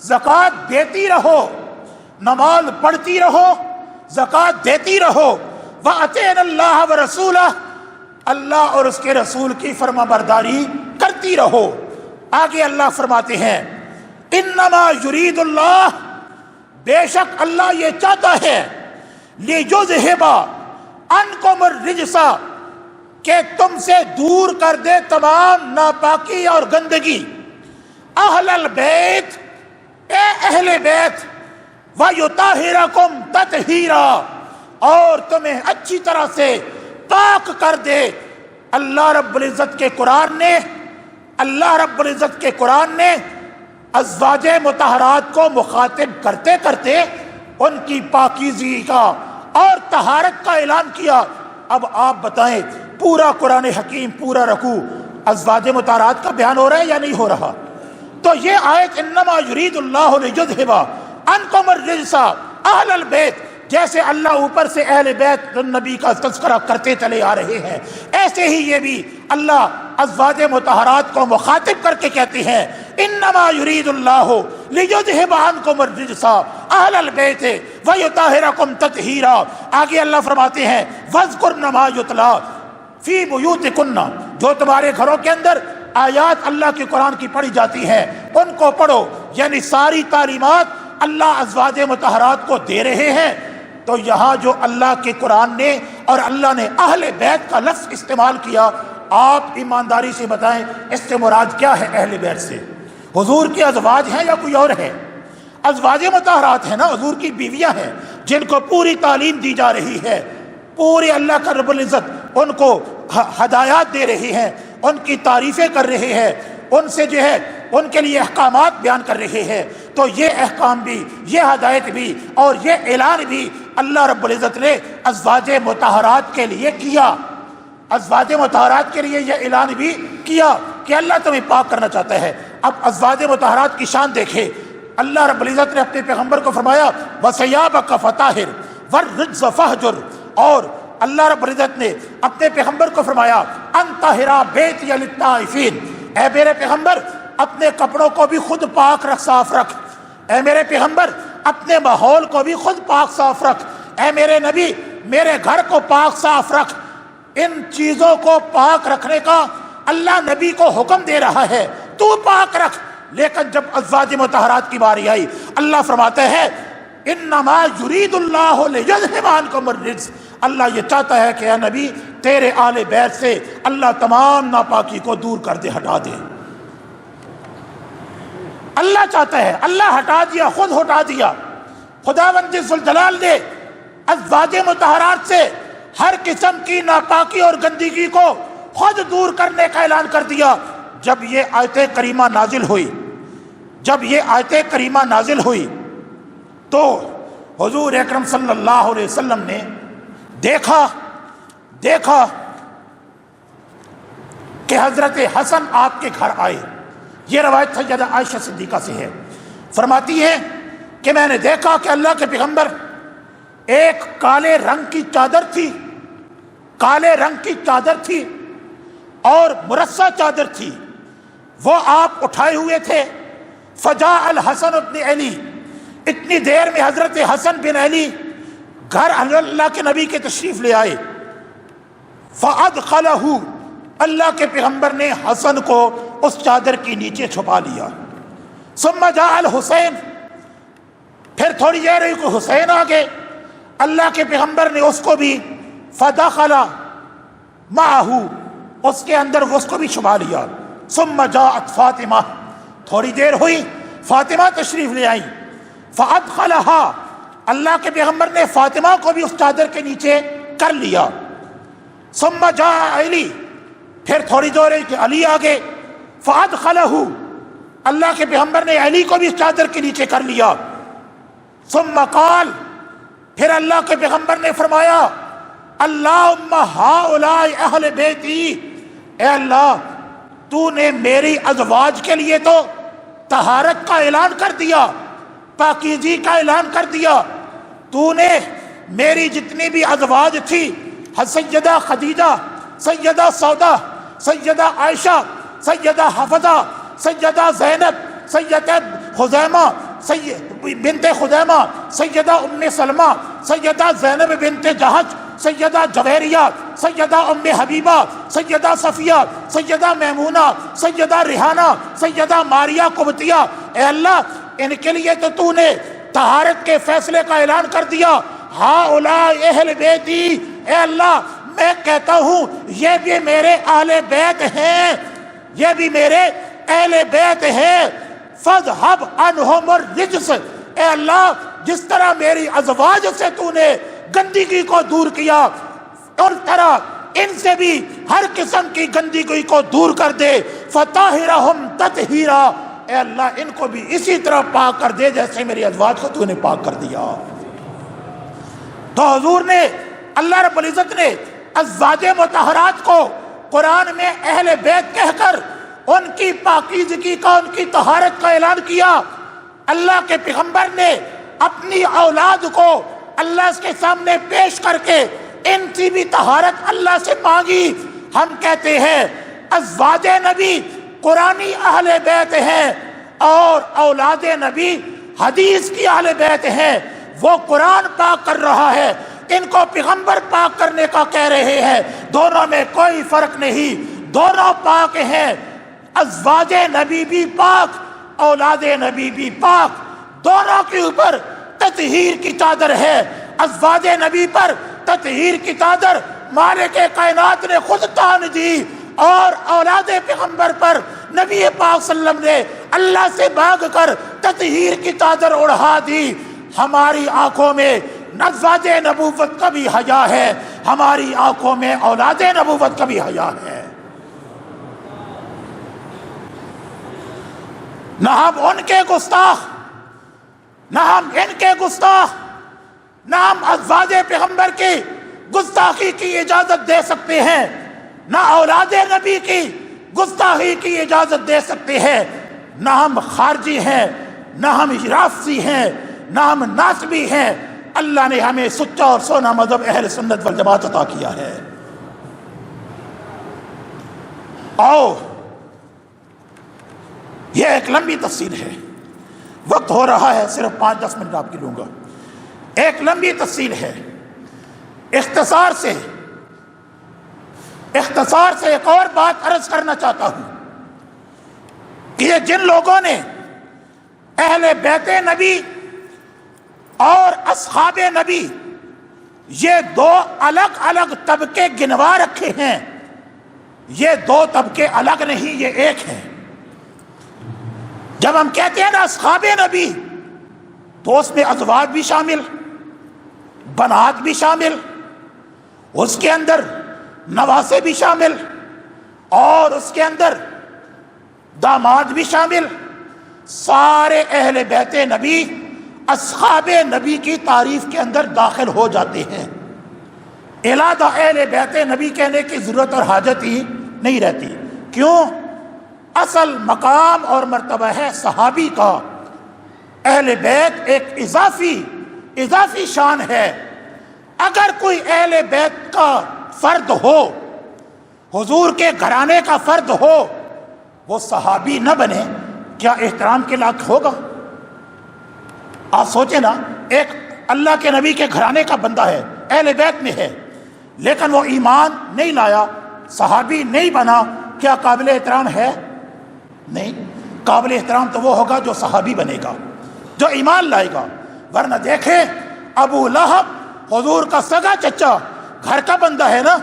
زکوٰۃ دیتی رہو، نماز پڑھتی رہو، زکوٰۃ دیتی رہو۔ وَأَطِعْنَ اللَّهَ وَرَسُولَهُ، اللہ اور اس کے رسول کی فرما برداری کرتی رہو۔ آگے اللہ فرماتے ہیں انما یرید اللہ، بے شک اللہ یہ چاہتا ہے لیجذہب عنکم الرجس، کہ تم سے دور کر دے تمام ناپاکی اور گندگی، اہل البیت، اے اہل بیت، ویطہرکم تطہیرا، اور تمہیں اچھی طرح سے پاک کر دے۔ اللہ رب العزت کے قرآن نے ازواج مطہرات کو مخاطب کرتے کرتے ان کی پاکیزگی کا اور طہارت کا اعلان کیا۔ اب آپ بتائیں پورا قرآن حکیم، پورا رکوع ازواج مطہرات کا بیان ہو رہا ہے یا نہیں ہو رہا؟ تو یہ آیت انما یرید اللہ لیذہب عنکم الرجس اہل البیت، جیسے اللہ اوپر سے اہل بیت نبی کا تذکرہ کرتے چلے آ رہے ہیں، ایسے ہی یہ بھی اللہ ازواج مطہرات کو مخاطب کر کے کہتے ہیں انما یرید اللہ لیذہب عنکم الرجس اہل البیت ویطہرکم تطہیرا۔ آگے اللہ فرماتے ہیں واذکرن ما یتلی فی بیوتکن، جو تمہارے گھروں کے اندر آیات اللہ کے قرآن کی پڑھی جاتی ہیں ان کو پڑھو، یعنی ساری تعلیمات اللہ ازواج مطہرات کو دے رہے ہیں، تو یہاں جو اللہ کے قرآن نے اور اللہ نے اہل بیت کا لفظ استعمال کیا، آپ ایمانداری سے بتائیں اس سے مراد کیا ہے؟ اہل بیت سے حضور کی ازواج ہیں یا کوئی اور ہے؟ ازواج مطہرات ہیں نا، حضور کی بیویاں ہیں جن کو پوری تعلیم دی جا رہی ہے، پوری اللہ کا رب العزت ان کو ہدایات دے رہے ہیں، ان کی تعریفیں کر رہے ہیں، ان سے جو ہے ان کے لیے احکامات بیان کر رہے ہیں۔ تو یہ احکام بھی، یہ ہدایت بھی اور یہ اعلان بھی اللہ رب العزت نے ازواج مطہرات کے لیے کیا، ازواج مطہرات کے لیے یہ اعلان بھی کیا کہ اللہ تمہیں پاک کرنا چاہتا ہے۔ اب ازواج مطہرات کی شان دیکھیں، اللہ رب العزت نے اپنے پیغمبر کو فرمایا وَثِيَابَكَ فَطَهِّرْ وَالرُّجْزَ فَاهْجُرْ، اور اللہ رب العزت نے اپنے پیغمبر کو فرمایا أَن طَهِرَ بَيْتِيَ لِلطَّائِفِينَ، اے میرے پیغمبر اپنے کپڑوں کو بھی خود پاک رکھ، صاف رکھ، اے میرے پیغمبر اپنے ماحول کو بھی خود پاک صاف رکھ، اے میرے نبی میرے گھر کو پاک صاف رکھ۔ ان چیزوں کو پاک رکھنے کا اللہ نبی کو حکم دے رہا ہے، تو پاک رکھ۔ لیکن جب ازواج مطہرات کی باری آئی، اللہ فرماتے ہیں انما یرید اللہ لیذھب عنکم الرجس، اللہ یہ چاہتا ہے کہ اے نبی تیرے آل بیت سے اللہ تمام ناپاکی کو دور کر دے، ہٹا دے۔ اللہ چاہتا ہے، اللہ ہٹا دیا، خود ہٹا دیا۔ خداوند ذوالجلال نے ازواج مطہرات سے ہر قسم کی ناپاکی اور گندگی کو خود دور کرنے کا اعلان کر دیا۔ جب یہ آیت کریمہ نازل ہوئی، جب یہ آیت کریمہ نازل ہوئی تو حضور اکرم صلی اللہ علیہ وسلم نے دیکھا کہ حضرت حسن آپ کے گھر آئے۔ یہ روایت سیدہ عائشہ صدیقہ سے ہے، فرماتی ہے کہ میں نے دیکھا کہ اللہ کے پیغمبر، ایک کالے رنگ کی چادر تھی، کالے رنگ کی چادر تھی اور مرصع چادر تھی، وہ آپ اٹھائے ہوئے تھے۔ فجاء الحسن بن علی، اتنی دیر میں حضرت حسن بن علی گھر اللہ کے نبی کے تشریف لے آئے۔ فادخلہ، اللہ کے پیغمبر نے حسن کو اس چادر کے نیچے چھپا لیا۔ ثم جاء الحسین، پھر تھوڑی دیر ہوئی کہ حسین آ گئے، اللہ کے پیغمبر نے اس کو بھی فدخل معہ، اس کے اندر اس کو بھی چھپا لیا۔ ثم جاءت فاطمہ، تھوڑی دیر ہوئی فاطمہ تشریف لے آئیں۔ فادخلہا، اللہ کے پیغمبر نے فاطمہ کو بھی اس چادر کے نیچے کر لیا۔ ثم جاء علی، پھر تھوڑی دیر ہوئی کہ علی آ گئے۔ فادخلہ، اللہ کے پیغمبر نے علی کو بھی اس چادر کے نیچے کر لیا۔ ثم قال، پھر اللہ کے پیغمبر نے فرمایا اللہم ہؤلاء اہل بیتی، اے اللہ تو نے میری ازواج کے لیے تو طہارت کا اعلان کر دیا، پاکیزگی کا اعلان کر دیا، تو نے میری جتنی بھی ازواج تھی، سیدہ خدیجہ، سیدہ سودا، سیدہ عائشہ، سیدہ حفصہ، سیدہ زینب، سیدہ خزیمہ بنت خزیمہ، سیدہ ام سلمہ، سیدہ زینب بنت جہش، سیدہ جویریہ، سیدہ ام حبیبہ، سیدہ صفیہ، سیدہ میمونہ، سیدہ ریحانہ، سیدہ ماریہ قبطیہ، اے اللہ ان کے لیے تو نے طہارت کے فیصلے کا اعلان کر دیا۔ ہؤلاء اہل بیتی، اے اللہ میں کہتا ہوں یہ بھی میرے اہل بیت ہیں، یہ بھی میرے اہل بیت ہیں۔ فاذھب عنہم الرجس، اے اللہ جس طرح میری ازواج سے تو نے گندگی کو دور کیا، اور طرح ان سے بھی ہر قسم کی گندگی کو دور کر دے۔ فطہرہم تطہیرا، اے اللہ ان کو بھی اسی طرح پاک کر دے جیسے میری ازواج کو تو نے پاک کر دیا۔ تو حضور نے، اللہ رب العزت نے ازواج مطہرات کو قرآن میں اہل بیت کہہ کر ان کی پاکیزگی کا، ان کی طہارت کا اعلان کیا۔ اللہ کے پیغمبر نے اپنی اولاد کو اللہ کے سامنے پیش کر کے ان کی بھی طہارت اللہ سے مانگی۔ ہم کہتے ہیں ازواج نبی قرآنی اہل بیت ہیں اور اولاد نبی حدیث کی اہل بیت ہیں۔ وہ قرآن پاک کر رہا ہے، ان کو پیغمبر پاک کرنے کا کہہ رہے ہیں، دونوں میں کوئی فرق نہیں، دونوں پاک ہیں۔ ازواج نبی بھی پاک، اولاد نبی بھی پاک، دونوں کے اوپر تطہیر کی چادر ہے. ازواج نبی پر تطہیر کی چادر مالک کائنات نے خود تان دی، اور اولاد پیغمبر پر نبی پاک صلی اللہ علیہ وسلم نے اللہ سے مانگ کر تطہیر کی چادر اڑھا دی. ہماری آنکھوں میں ازواج نبوت کا بھی حیا ہے، ہماری آنکھوں میں اولاد نبوت کا بھی حیا ہے. نہ ہم ان کے گستاخ، نہ ہم ان کے گستاخ، نہ ہم ازواج پیغمبر کی گستاخی کی اجازت دے سکتے ہیں، نہ اولاد نبی کی گستاخی کی اجازت دے سکتے ہیں. نہ ہم خارجی ہیں، نہ ہم رافضی ہیں، نہ ہم ناسبی ہیں. اللہ نے ہمیں سچا اور سونا مذہب اہل سنت والجماعت عطا کیا ہے. آؤ، یہ ایک لمبی تفصیل ہے، وقت ہو رہا ہے، صرف 5-10 منٹ آپ کی لوں گا. ایک لمبی تفصیل ہے. اختصار سے ایک اور بات عرض کرنا چاہتا ہوں کہ یہ جن لوگوں نے اہل بیت نبی اور اصحاب نبی یہ دو الگ الگ طبقے گنوا رکھے ہیں، یہ دو طبقے الگ نہیں، یہ ایک ہیں. جب ہم کہتے ہیں نا اصحاب نبی، تو اس میں ازواج بھی شامل، بنات بھی شامل، اس کے اندر نواسے بھی شامل، اور اس کے اندر داماد بھی شامل. سارے اہل بیت نبی اصحاب نبی کی تعریف کے اندر داخل ہو جاتے ہیں. علیحدہ اہل بیت نبی کہنے کی ضرورت اور حاجت ہی نہیں رہتی. کیوں؟ اصل مقام اور مرتبہ ہے صحابی کا. اہل بیت ایک اضافی شان ہے. اگر کوئی اہل بیت کا فرد ہو، حضور کے گھرانے کا فرد ہو، وہ صحابی نہ بنے، کیا احترام کے لائق ہوگا؟ آپ سوچیں نا، ایک اللہ کے نبی کے گھرانے کا بندہ ہے، اہل بیت میں ہے، لیکن وہ ایمان نہیں لایا، صحابی نہیں بنا، کیا قابل احترام ہے؟ نہیں. قابل احترام تو وہ ہوگا جو صحابی بنے گا، جو ایمان لائے گا. ورنہ دیکھیں، ابو لہب حضور کا سگا چچا، گھر کا بندہ ہے نا،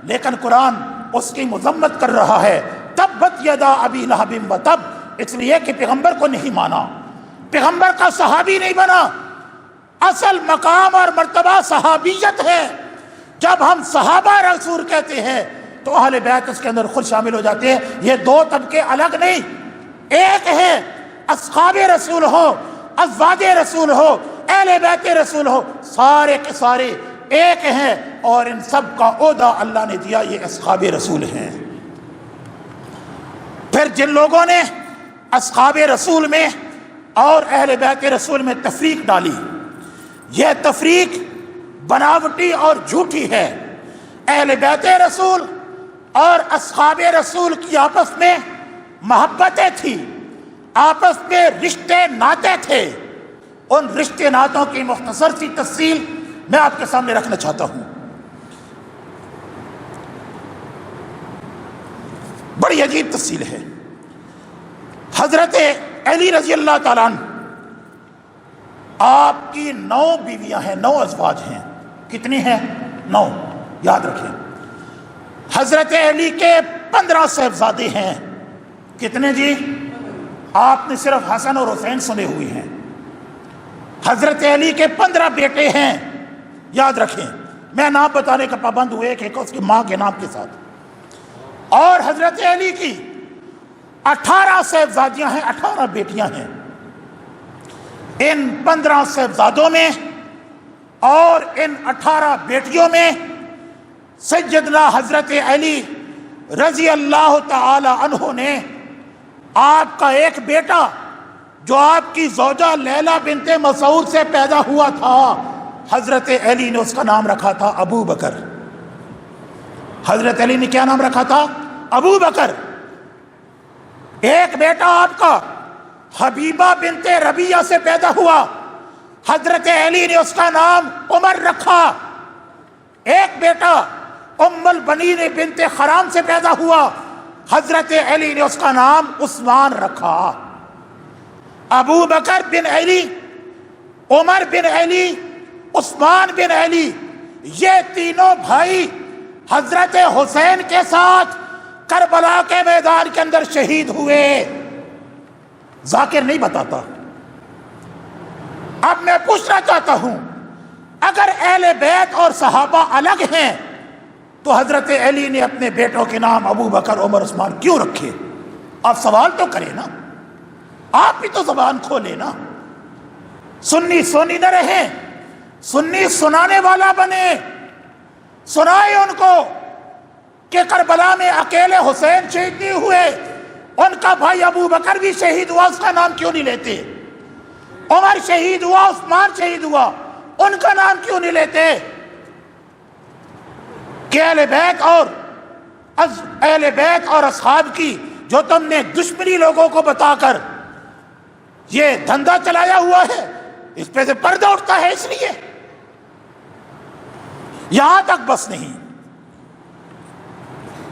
لیکن قرآن اس کی مذمت کر رہا ہے. تبت یدا ابی لہب وتب، اس لیے کہ پیغمبر کو نہیں مانا، پیغمبر کا صحابی نہیں بنا. اصل مقام اور مرتبہ صحابیت ہے. جب ہم صحابہ رسول کہتے ہیں تو اہل بیت اس کے اندر خود شامل ہو جاتے ہیں. یہ دو طبقے الگ نہیں، ایک ہے. اصحاب رسول ہو، ازواج رسول ہو، اہل بیت رسول ہو، سارے کے سارے ایک ہیں، اور ان سب کا عہدہ اللہ نے دیا، یہ اصحاب رسول ہیں. پھر جن لوگوں نے اصحاب رسول میں اور اہل بیت رسول میں تفریق ڈالی، یہ تفریق بناوٹی اور جھوٹی ہے. اہل بیت رسول اور اصحاب رسول کی آپس میں محبتیں تھیں، آپس میں رشتے ناتے تھے. ان رشتے ناتوں کی مختصر سی تفصیل میں آپ کے سامنے رکھنا چاہتا ہوں. بڑی عجیب تفصیل ہے. حضرت علی رضی اللہ تعالیٰ عنہ، آپ کی 9 بیویاں ہیں، 9 ازواج ہیں. کتنی ہیں؟ 9. یاد رکھیں. حضرت علی کے 15 صاحبزادے ہیں. کتنے جی؟ آپ نے صرف حسن اور حسین سنے ہوئے ہیں. حضرت علی کے 15 بیٹے ہیں. یاد رکھیں، میں نام بتانے کا پابند ہوں، ایک ایک اس کی ماں کے نام کے ساتھ. اور حضرت علی کی 18 صاحبزادیاں ہیں، 18 بیٹیاں ہیں. ان 15 صاحبزادوں میں اور ان 18 بیٹیوں میں سیدنا حضرت علی رضی اللہ تعالی عنہ نے آپ کا ایک بیٹا جو آپ کی زوجہ لیلہ بنت مسعود سے پیدا ہوا تھا، حضرت علی نے اس کا نام رکھا تھا ابو بکر. حضرت علی نے کیا نام رکھا تھا؟ ابو بکر. ایک بیٹا آپ کا حبیبہ بنت ربیعہ سے پیدا ہوا، حضرت علی نے اس کا نام عمر رکھا. ایک بیٹا ام البنین بنت حرام سے پیدا ہوا، حضرت علی نے اس کا نام عثمان رکھا. ابو بکر بن علی عمر بن علی، عثمان بن علی، یہ تینوں بھائی حضرت حسین کے ساتھ کربلا کے میدان کے اندر شہید ہوئے۔ ذاکر نہیں بتاتا۔ اب میں پوچھنا چاہتا ہوں، اگر اہل بیت اور صحابہ الگ ہیں تو حضرت علی نے اپنے بیٹوں کے نام ابو بکر، عمر، عثمان کیوں رکھے؟ آپ سوال تو کریں نا، آپ بھی تو زبان کھولے نا۔ سنی سونی نہ رہیں، سنی سنانے والا بنے، سنائے ان کو کہ کربلا میں اکیلے حسین شہید نہیں ہوئے، ان کا بھائی ابو بکر بھی شہید ہوا، اس کا نام کیوں نہیں لیتے؟ عمر شہید ہوا، عثمان شہید ہوا، ان کا نام کیوں نہیں لیتے؟ کہ اہل بیت اور اصحاب کی جو تم نے دشمنی لوگوں کو بتا کر یہ دھندا چلایا ہوا ہے، اس پہ سے پردہ اٹھتا ہے، اس لیے یہاں تک بس نہیں۔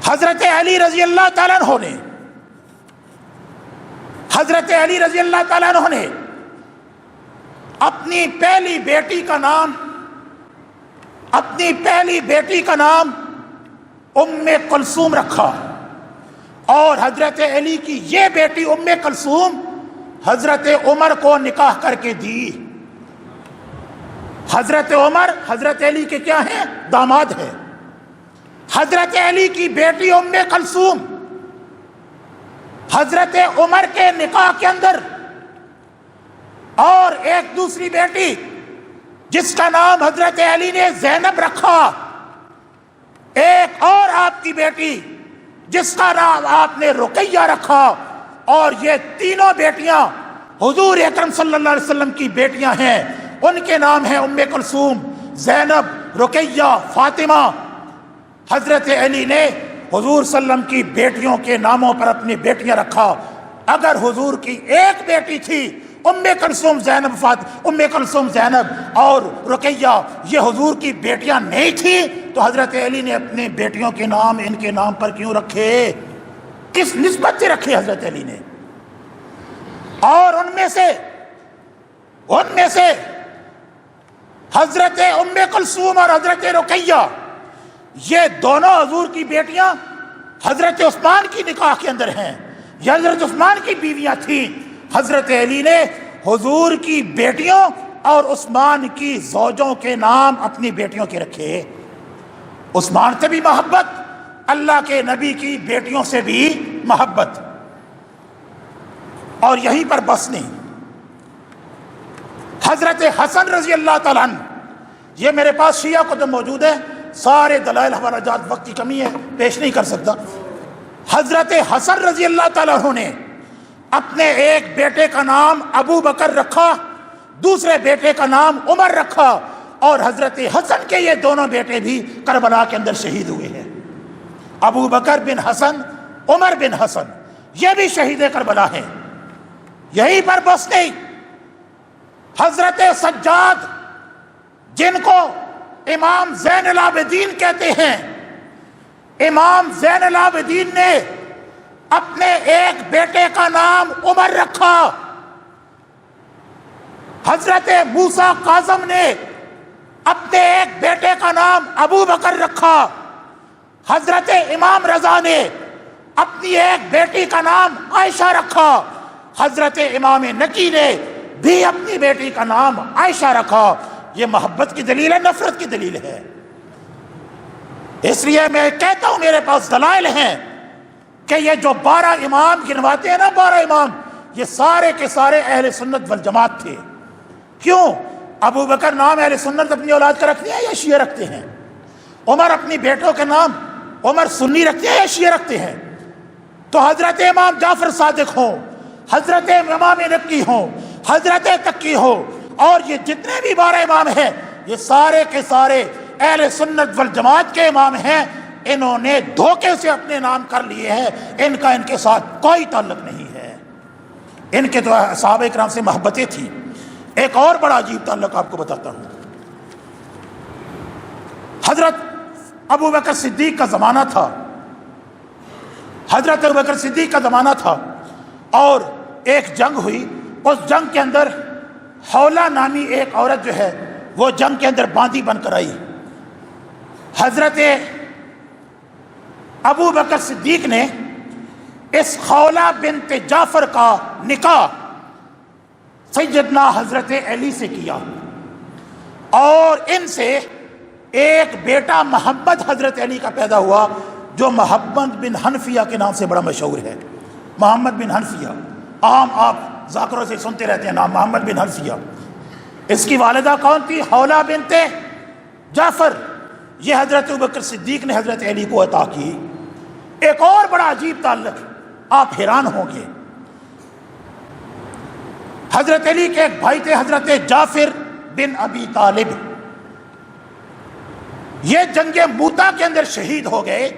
حضرت علی رضی اللہ تعالیٰ عنہ نے اپنی پہلی بیٹی کا نام ام کلثوم رکھا، اور حضرت علی کی یہ بیٹی ام کلثوم حضرت عمر کو نکاح کر کے دی۔ حضرت عمر حضرت علی کے کیا ہیں؟ داماد ہیں۔ حضرت علی کی بیٹی ام کلثوم حضرت عمر کے نکاح کے اندر، اور ایک دوسری بیٹی جس کا نام حضرت علی نے زینب رکھا، ایک اور آپ کی بیٹی جس کا نام آپ نے رقیہ رکھا، اور یہ تینوں بیٹیاں حضور اکرم صلی اللہ علیہ وسلم کی بیٹیاں ہیں، ان کے نام ہیں ام کلثوم، زینب، رقیہ، فاطمہ۔ حضرت علی نے حضور صلی اللہ علیہ وسلم کی بیٹیوں کے ناموں پر اپنی بیٹیاں رکھا۔ اگر حضور کی ایک بیٹی تھی ام کلثوم زینب اور رقیہ، یہ حضور کی بیٹیاں نہیں تھی، تو حضرت علی نے اپنے بیٹیوں کے نام ان کے نام پر کیوں رکھے؟ کس نسبت سے رکھے حضرت علی نے؟ اور ان میں سے حضرت ام کلثوم اور حضرت رقیہ، یہ دونوں حضور کی بیٹیاں حضرت عثمان کی نکاح کے اندر ہیں، یہ حضرت عثمان کی بیویاں تھیں۔ حضرت علی نے حضور کی بیٹیوں اور عثمان کی زوجوں کے نام اپنی بیٹیوں کے رکھے۔ عثمان سے بھی محبت، اللہ کے نبی کی بیٹیوں سے بھی محبت، اور یہیں پر بس نہیں۔ حضرت حسن رضی اللہ تعالیٰ عنہ، یہ میرے پاس شیعہ کتب موجود ہے، سارے دلائل حوالہ جات وقت کی کمی ہے پیش نہیں کر سکتا۔ حضرت حسن رضی اللہ تعالیٰ عنہ نے اپنے ایک بیٹے کا نام ابو بکر رکھا، دوسرے بیٹے کا نام عمر رکھا، اور حضرت حسن کے یہ دونوں بیٹے بھی کربلا کے اندر شہید ہوئے ہیں۔ ابو بکر بن حسن، عمر بن حسن، یہ بھی شہید کربلا ہیں۔ یہیں پر بس نہیں، حضرت سجاد جن کو امام زین العابدین کہتے ہیں، امام زین العابدین نے اپنے ایک بیٹے کا نام عمر رکھا۔ حضرت موسیٰ کاظم نے اپنے ایک بیٹے کا نام ابو بکر رکھا۔ حضرت امام رضا نے اپنی ایک بیٹی کا نام عائشہ رکھا۔ حضرت امام نقی نے بھی اپنی بیٹی کا نام عائشہ رکھا۔ یہ محبت کی دلیل ہے، نفرت کی دلیل ہے؟ اس لیے میں کہتا ہوں میرے پاس دلائل ہیں کہ یہ جو 12 امام گنواتے ہیں نا، 12 امام، یہ سارے کے سارے اہل سنت والجماعت تھے۔ کیوں؟ ابو بکر نام اہل سنت اپنی اولاد کا رکھتے ہیں یا شیعہ رکھتے ہیں؟ عمر اپنی بیٹوں کے نام عمر سنی رکھتے ہیں یا شیعہ رکھتے ہیں؟ تو حضرت امام جعفر صادق ہوں، حضرت امام نقی ہوں، حضرت تقی ہو، اور یہ جتنے بھی 12 امام ہیں، یہ سارے کے سارے اہل سنت والجماعت کے امام ہیں۔ انہوں نے دھوکے سے اپنے نام کر لیے ہیں، ان کا ان کے ساتھ کوئی تعلق نہیں ہے۔ ان کے تو صحابہ کرام سے محبتیں تھیں۔ ایک اور بڑا عجیب تعلق آپ کو بتاتا ہوں۔ حضرت ابو بکر صدیق کا زمانہ تھا، حضرت ابو بکر صدیق کا زمانہ تھا، اور ایک جنگ ہوئی۔ اس جنگ کے اندر حولہ نامی ایک عورت جو ہے وہ جنگ کے اندر باندی بن کر آئی. حضرت ابو بکر صدیق نے اس خولہ بنت جعفر کا نکاح سیدنا حضرت علی سے کیا اور ان سے ایک بیٹا محمد حضرت علی کا پیدا ہوا جو محمد بن حنفیہ کے نام سے بڑا مشہور ہے. محمد بن حنفیہ عام آپ ذاکروں سے سنتے رہتے ہیں نام محمد بن حنفیہ. اس کی والدہ کون تھی؟ حولہ بنت جعفر. یہ حضرت ابوبکر صدیق نے حضرت علی کو عطا کی. ایک اور بڑا عجیب تعلق، آپ حیران ہوں گے. حضرت علی کے ایک بھائی تھے حضرت جعفر بن ابی طالب. یہ جنگ موتا کے اندر شہید ہو گئے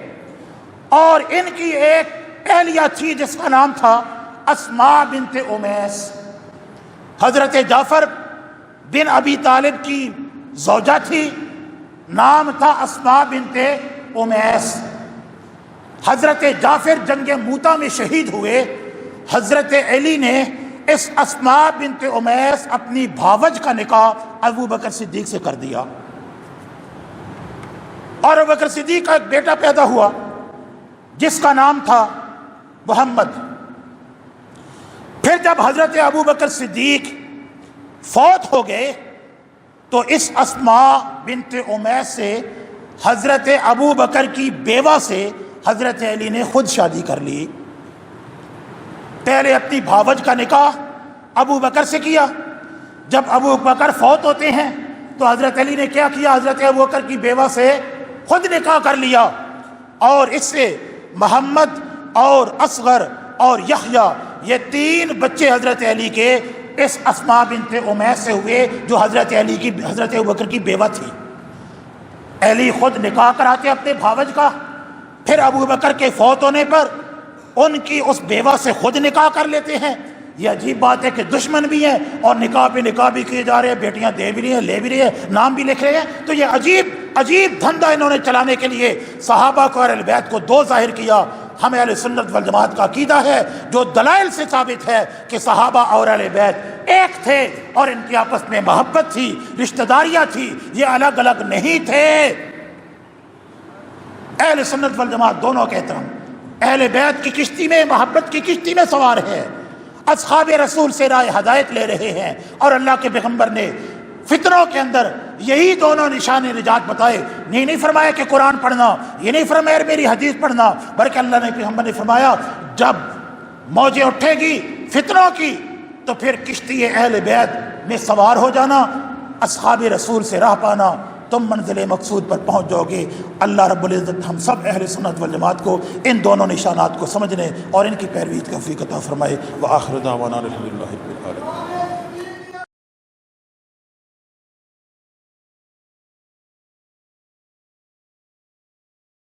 اور ان کی ایک اہلیہ تھی جس کا نام تھا اسماء بنت امیس. حضرت جعفر بن ابی طالب کی زوجہ تھی، نام تھا اسماء بنت امیس. حضرت جعفر جنگ موتا میں شہید ہوئے. حضرت علی نے اس اسماء بنت امیس اپنی بھاوج کا نکاح ابو بکر صدیق سے کر دیا اور ابو بکر صدیق کا ایک بیٹا پیدا ہوا جس کا نام تھا محمد. پھر جب حضرت ابو بکر صدیق فوت ہو گئے تو اس اسماء بنت امیس سے حضرت ابو بکر کی بیوہ سے حضرت علی نے خود شادی کر لی. پہلے اپنی بھاوج کا نکاح ابو بکر سے کیا. جب ابو بکر فوت ہوتے ہیں تو حضرت علی نے کیا کیا؟ حضرت ابو بکر کی بیوہ سے خود نکاح کر لیا اور اس سے محمد اور اصغر اور یحییٰ یہ 3 بچے حضرت علی کے اس اسماء بنت امیس سے ہوئے جو حضرت ابو بکر کی بیوہ تھی. علی خود نکاح کراتے اپنے بھاوج کا، پھر ابو بکر کے فوت ہونے پر ان کی اس بیوہ سے خود نکاح کر لیتے ہیں. یہ عجیب بات ہے کہ دشمن بھی ہیں اور نکاح پہ نکاح بھی کیے جا رہے ہیں، بیٹیاں دے بھی رہی ہیں، لے بھی رہی ہیں، نام بھی لکھ رہے ہیں. تو یہ عجیب دھندا انہوں نے چلانے کے لیے صحابہ کو اور اہل بیت کو دو ظاہر کیا. ہمیں اہل سنت والجماعت کا عقیدہ ہے جو دلائل سے ثابت ہے کہ صحابہ اور اہل بیت ایک تھے اور ان کی آپس میں محبت تھی، رشتہ داریاں تھی، یہ الگ الگ نہیں تھے. اہل سنت والجماعت دونوں کے احترام اہل بیت کی کشتی میں، محبت کی کشتی میں سوار ہے، اصحاب رسول سے راہ ہدایت لے رہے ہیں. اور اللہ کے پیغمبر نے فتنوں کے اندر یہی دونوں نشان نجات بتائے. نہیں فرمایا کہ قرآن پڑھنا، یہ نہیں فرمایا میری حدیث پڑھنا، بلکہ اللہ نے پیغمبر نے فرمایا جب موجیں اٹھے گی فتنوں کی تو پھر کشتی اہل بیت میں سوار ہو جانا، اصحاب رسول سے راہ پانا، تم منزل مقصود پر پہنچ جاؤ گے. اللہ رب العزت ہم سب اہل سنت والجماعت کو ان دونوں نشانات کو سمجھنے اور ان کی پیروی کی توفیق عطا فرمائے. وآخر دعوانا الحمدللہ رب العالمین.